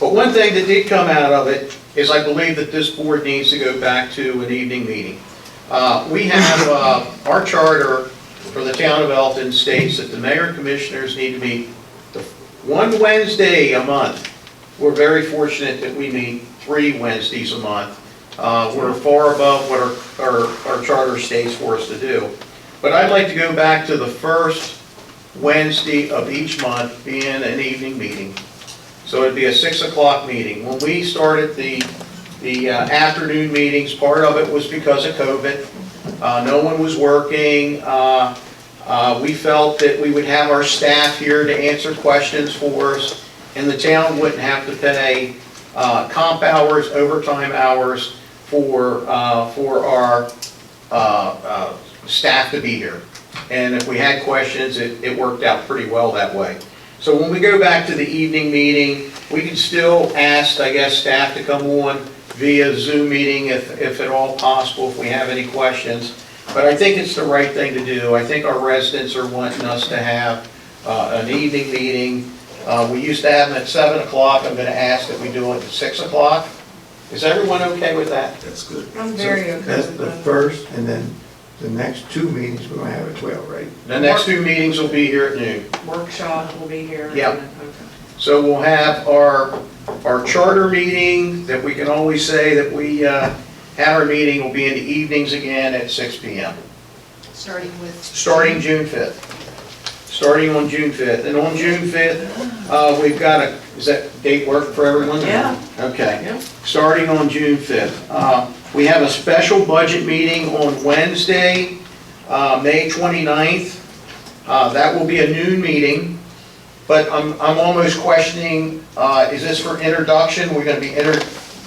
But one thing that did come out of it is I believe that this board needs to go back to an evening meeting. We have, our charter for the town of Elkton states that the mayor and commissioners need to meet one Wednesday a month. We're very fortunate that we meet 3 Wednesdays a month. We're far above what our charter states for us to do. But I'd like to go back to the first Wednesday of each month being an evening meeting. So it'd be a 6 o'clock meeting. When we started the afternoon meetings, part of it was because of COVID. No one was working. We felt that we would have our staff here to answer questions for us, and the town wouldn't have to pay comp hours, overtime hours for our staff to be here. And if we had questions, it worked out pretty well that way. So when we go back to the evening meeting, we can still ask, I guess, staff to come on via Zoom meeting if at all possible, if we have any questions. But I think it's the right thing to do. I think our residents are wanting us to have an evening meeting. We used to have them at 7 o'clock. I'm going to ask that we do it at 6 o'clock. Is everyone okay with that? That's good. I'm very okay That's with the that. first, and then the next two meetings, we're gonna have at 12, right? The next two meetings will be here at noon. Workshop will be here. Yep. Okay. So we'll have our charter meeting that we can always say that we had our meeting will be in the evenings again at 6 PM. Starting with. Starting June 5th. Starting on June 5th. And on June 5th, we've got does that date work for everyone? Yeah. Okay. Yeah. Starting on June 5th. We have a special budget meeting on Wednesday, May 29th. That will be a noon meeting, but I'm almost questioning, is this for introduction? We're going to be,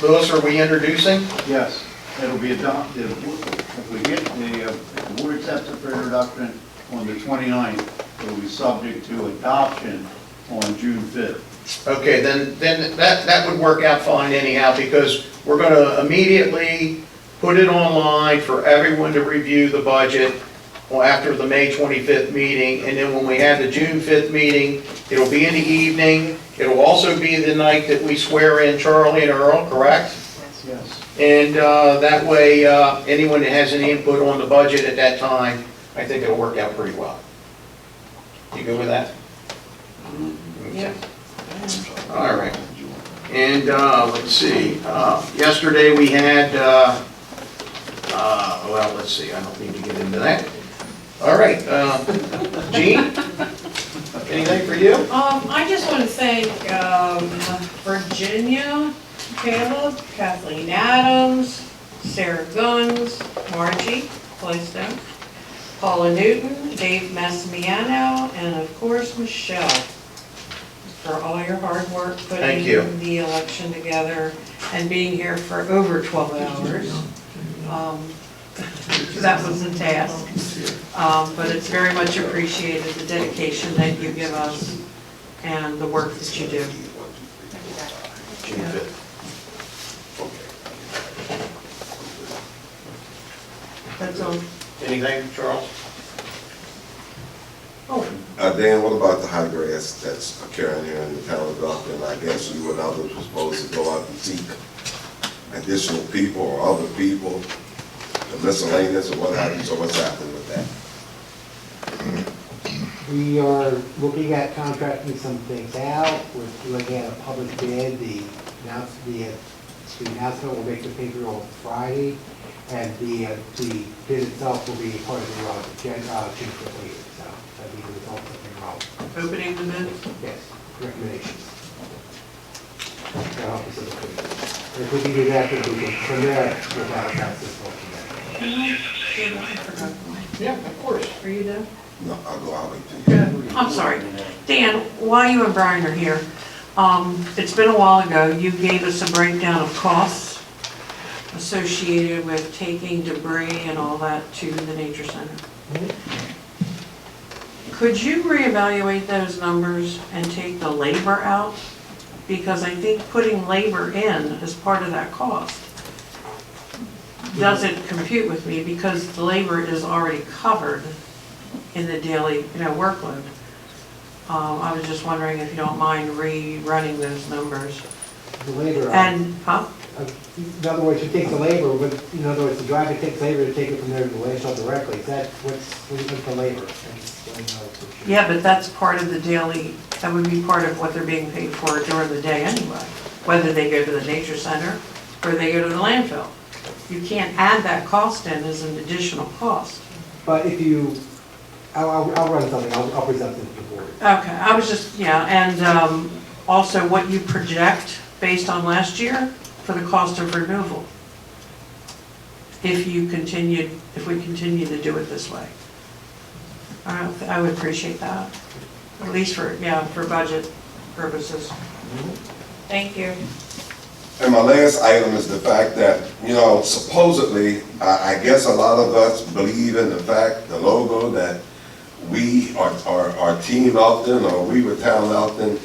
Louis, are we introducing? Yes, it'll be adopted, if we get the board accepts it for introduction on the 29th, it'll be subject to adoption on June 5th. Okay, then that would work out fine anyhow, because we're going to immediately put it online for everyone to review the budget after the May 25th meeting, and then when we have the June 5th meeting, it'll be in the evening. It'll also be the night that we swear in Charlie and Earl, correct? Yes. And that way, anyone that has any input on the budget at that time, I think it'll work out pretty well. You good with that? Yeah. All right. And let's see, yesterday we had, well, let's see, I don't need to get into that. All right, Jean, anything for you? I just want to thank Virginia, Caleb, Kathleen Adams, Sarah Guns, Margie Blaisdell, Paula Newton, Dave Massimiano, and of course, Michelle, for all your hard work Thank you. putting the election together and being here for over 12 hours. That was a task, but it's very much appreciated, the dedication that you give us and the work that you do. June 5th. That's all. Anything, Charles? Oh, Dan, what about the high grass that's occurring here in the town of Elkton? I guess you and others were supposed to go out and seek additional people or other people, the miscellaneous or what have you, so what's happening with that? We are looking at contracting some things out. We're looking at a public bid. The announcement will make the paper on Friday, and the bid itself will be part of the June 15th meeting. So that'll be the result of the enrollment. opening the bid. Yes, recommendations. That'll help us in the future. If we can do that, then we can, from there, we'll advertise this whole thing. Yeah, of course. Are you done? No, I'll go out with you. I'm sorry. Dan, while you and Brian are here, it's been a while ago, you gave us a breakdown of costs associated with taking debris and all that to the nature center. Could you reevaluate those numbers and take the labor out? Because I think putting labor in as part of that cost doesn't compute with me, because the labor is already covered in the daily, workload. I was just wondering if you don't mind rerunning those numbers. The labor. And, huh? In other words, you take the labor, but in other words, the driver takes labor to take it from there to the landfill directly. Is that what's the labor? Yeah, but that's part of the daily, that would be part of what they're being paid for during the day anyway, whether they go to the nature center or they go to the landfill. You can't add that cost in as an additional cost. But if you, I'll run something, I'll present it to the board. Okay, I was just, and also what you project based on last year for the cost of removal. If we continue to do it this way. I would appreciate that, at least for budget purposes. Thank you. And my last item is the fact that, supposedly, I guess a lot of us believe in the fact, the logo, that we are Team Elkton, or we were Town Elkton,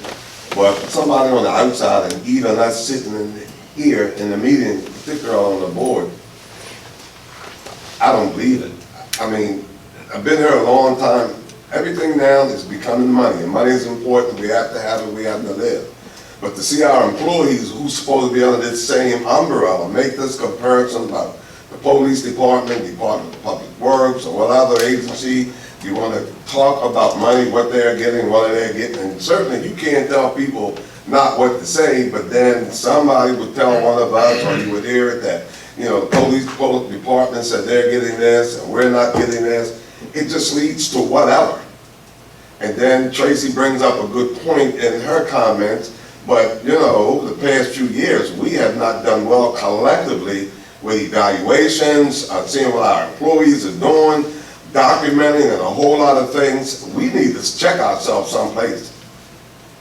but somebody on the outside, and even us sitting here in the meeting, particularly on the board, I don't believe it. I mean, I've been here a long time. Everything now is becoming money, and money is important. We have to have it, we have to live. But to see our employees who's supposed to be under this same umbrella make this comparison about the police department, Department of Public Works, or what other agency, you want to talk about money, what they're getting, what they're getting, and certainly you can't tell people not what to say, but then somebody would tell one of us, or you would hear it that, the police department said they're getting this, and we're not getting this. It just leads to whatever. And then Tracy brings up a good point in her comments, but, over the past few years, we have not done well collectively with evaluations, seeing what our employees are doing, documenting, and a whole lot of things. We need to check ourselves someplace.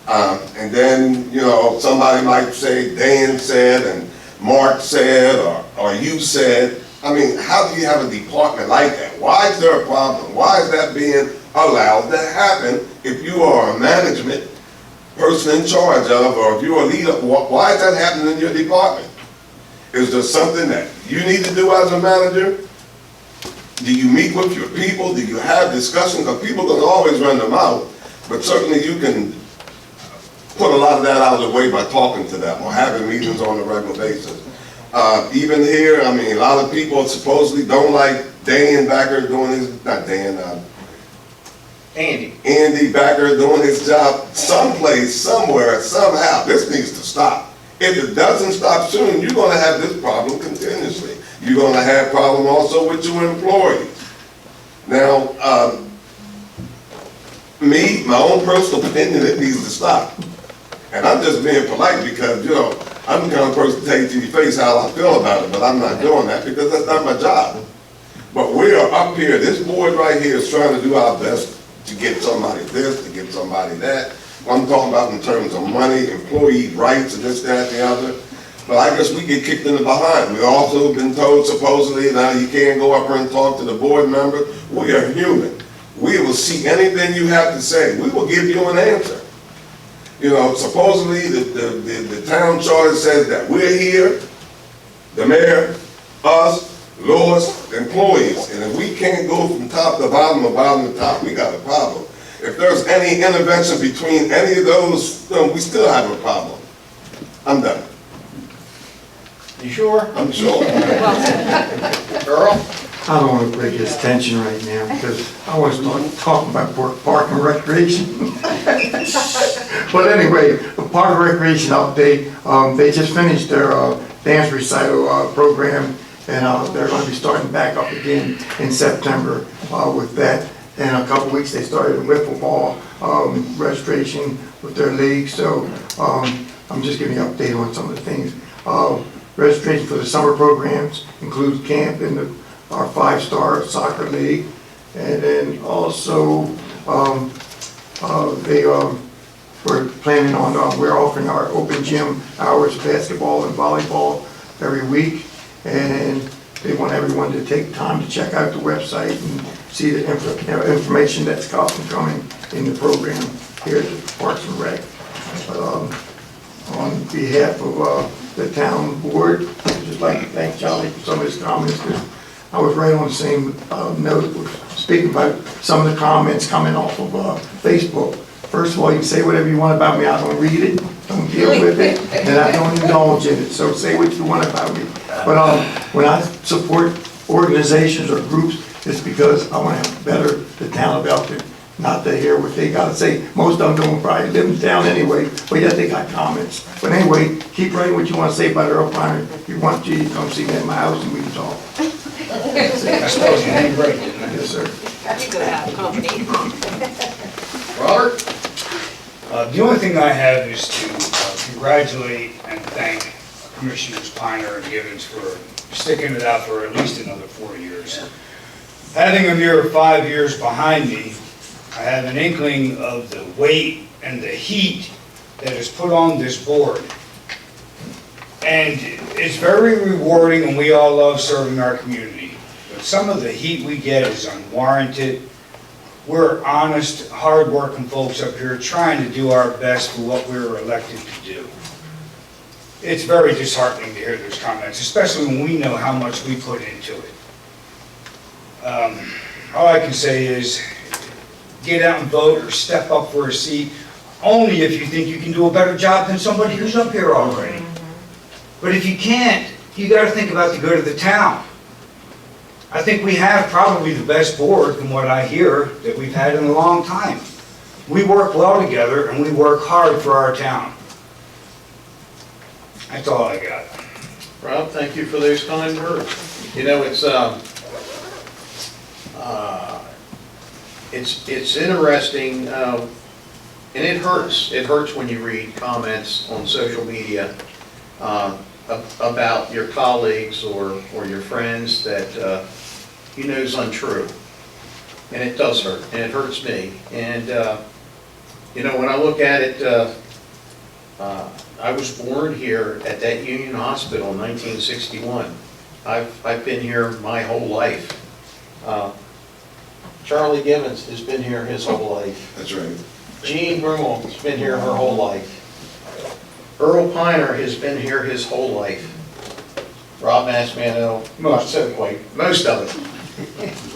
And then, somebody might say, Dan said, and Mark said, or you said. I mean, how do you have a department like that? Why is there a problem? Why is that being allowed to happen if you are a management person in charge of, or if you're a leader? Why is that happening in your department? Is there something that you need to do as a manager? Do you meet with your people? Do you have discussions? Because people can always run them out, but certainly you can put a lot of that out of the way by talking to them or having meetings on a regular basis. Even here, I mean, a lot of people supposedly don't like Dan Backer doing his, not Dan, Andy Backer doing his job someplace, somewhere, somehow. This needs to stop. If it doesn't stop soon, you're going to have this problem continuously. You're going to have problem also with your employees. Now, my own personal opinion, it needs to stop. And I'm just being polite because, I'm the kind of person to tell you to your face how I feel about it, but I'm not doing that because that's not my job. But we are up here, this board right here is trying to do our best to get somebody this, to get somebody that. I'm talking about in terms of money, employee rights, and this, that, and the other. But I guess we get kicked in the behind. We've also been told supposedly now you can't go up here and talk to the board members. We are human. We will see anything you have to say. We will give you an answer. Supposedly the town charter says that we're here, the mayor, us, Lois, employees, and if we can't go from top to bottom or bottom to top, we got a problem. If there's any intervention between any of those, we still have a problem. I'm done. You sure? I'm sure. Earl? I don't want to break his tension right now because I want to start talking about park and recreation. But anyway, the park and recreation update, they just finished their dance recital program, and they're going to be starting back up again in September with that. In a couple weeks, they started a wiffle ball registration with their league. So I'm just giving you an update on some of the things. Registration for the summer programs includes camp in our 5-star soccer league, and then also we're planning on we're offering our open gym hours, basketball and volleyball every week, and they want everyone to take time to check out the website and see the information that's coming in the program here at the Parks and Rec. On behalf of the town board, I'd just like to thank Charlie for some of his comments. I was right on the same note, speaking about some of the comments coming off of Facebook. First of all, you can say whatever you want about me, I don't read it, don't deal with it, and I don't indulge in it, so say what you want about me. But when I support organizations or groups, it's because I want to better the town of Elkton, not to hear what they got to say. Most of them don't probably live in town anyway, but yet they got comments. But anyway, keep writing what you want to say about Earl Piner. If you want to, you come see me at my house and we can talk. I suppose you ain't break it. Yes, sir. You could have company. Robert? The only thing I have is to congratulate and thank Commissioners Piner and Givens for sticking it out for at least another 4 years. Having a mere 5 years behind me, I have an inkling of the weight and the heat that is put on this board. And it's very rewarding, and we all love serving our community. But some of the heat we get is unwarranted. We're honest, hard-working folks up here trying to do our best for what we were elected to do. It's very disheartening to hear those comments, especially when we know how much we put into it. All I can say is get out and vote or step up for a seat, only if you think you can do a better job than somebody who's up here already. But if you can't, you got to think about the good of the town. I think we have probably the best board, from what I hear, that we've had in a long time. We work well together and we work hard for our town. That's all I got. Rob, thank you for those kind words. You know, it's interesting, and it hurts. It hurts when you read comments on social media about your colleagues or your friends that you know is untrue. And it does hurt, and it hurts me. And, you know, when I look at it, I was born here at that Union Hospital in 1961. I've been here my whole life. Charlie Gibbons has been here his whole life. That's right. Jean Brummel has been here her whole life. Earl Piner has been here his whole life. Rob Massimano, most of it.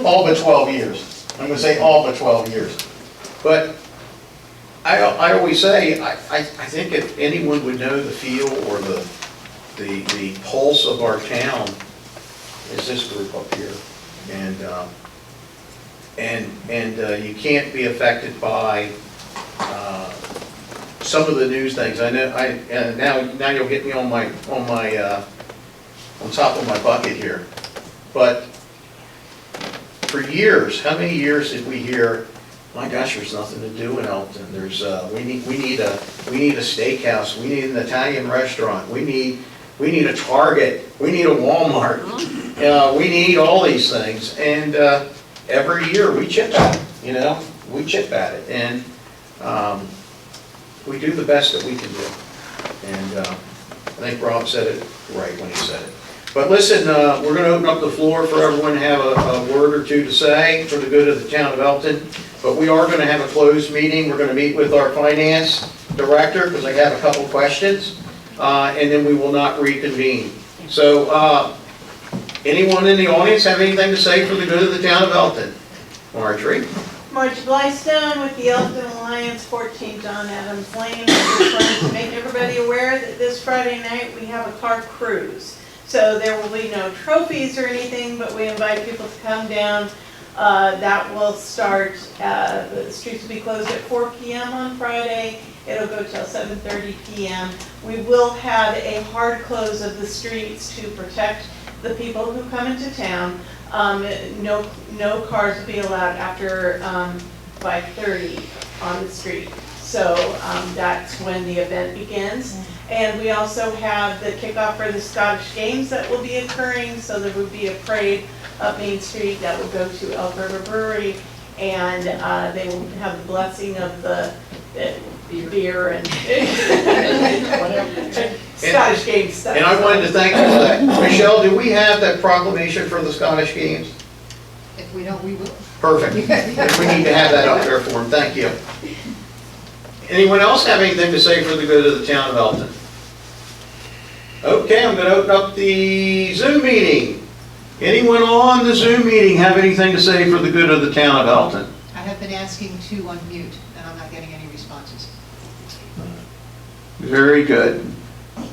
All but 12 years. I'm going to say all but 12 years. But I always say, I think if anyone would know the feel or the pulse of our town, is this group up here. And you can't be affected by some of the news things. I know now you'll get me on top of my bucket here. But for years, how many years did we hear, my gosh, there's nothing to do in Elkton. There's we need a steakhouse. We need an Italian restaurant. We need a Target. We need a Walmart. We need all these things. And every year we chip at it. You know, we chip at it, and we do the best that we can do. And I think Rob said it right when he said it. But listen, we're going to open up the floor for everyone to have a word or two to say for the good of the town of Elkton. But we are going to have a closed meeting. We're going to meet with our finance director because I have a couple questions, and then we will not reconvene. So anyone in the audience have anything to say for the good of the town of Elkton? Marjorie? Marge Blystone with the Elkton Alliance, 14 John Adams Lane. I just wanted to make everybody aware that this Friday night we have a car cruise. So there will be no trophies or anything, but we invite people to come down. That will start, the streets will be closed at 4 p.m. on Friday. It'll go till 7:30 p.m. We will have a hard close of the streets to protect the people who come into town. No cars will be allowed after 5:30 on the street. So that's when the event begins. And we also have the kickoff for the Scottish Games that will be occurring. So there will be a parade up Main Street that will go to Elk River Brewery, and they will have the blessing of the beer and Scottish Games stuff. And I wanted to thank you for that. Michelle, do we have that proclamation for the Scottish Games? If we don't, we will. Perfect. We need to have that up there for them. Thank you. Anyone else have anything to say for the good of the town of Elkton? Okay, I'm going to open up the Zoom meeting. Anyone on the Zoom meeting have anything to say for the good of the town of Elkton? I have been asking to unmute, and I'm not getting any responses. Very good.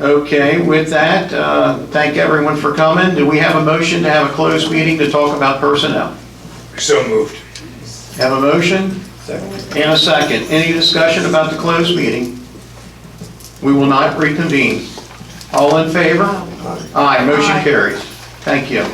Okay, with that, thank everyone for coming. Do we have a motion to have a closed meeting to talk about personnel? So moved. Have a motion? And a second. Any discussion about the closed meeting? We will not reconvene. All in favor? Aye, motion carries. Thank you.